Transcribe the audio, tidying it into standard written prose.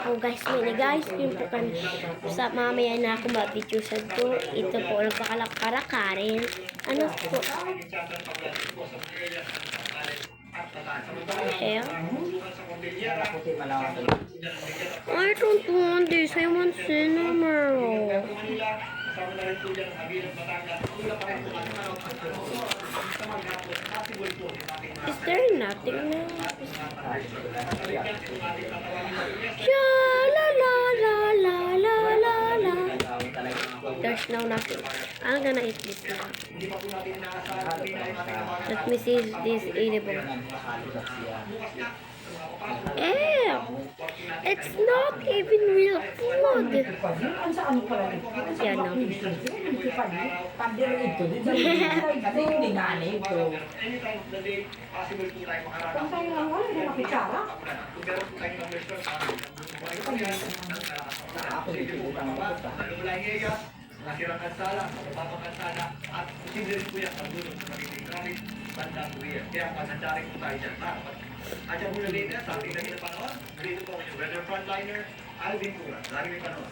Oh guys, guys, yun po kami. Sa mamaya na ako mabidyosan ko. Ito po, nagpakalakarin. Ano po? Eh? I don't want this. I want cinnamon. Is there nothing now? La la la la la la la. There's no nothing. I'm gonna eat this now. Let me see if this is edible. Ew! It's not even real food. Yan o. Nakirang kansala, mapapakansala, at posible rin po yan ang dulong sa magiging gamit bandang buwiya. Kaya pasandarin po tayo dyan. At yan po na later, sa ating naging panahon, dito po ang weather frontliner, Alvin Tura. Lagi may panahon.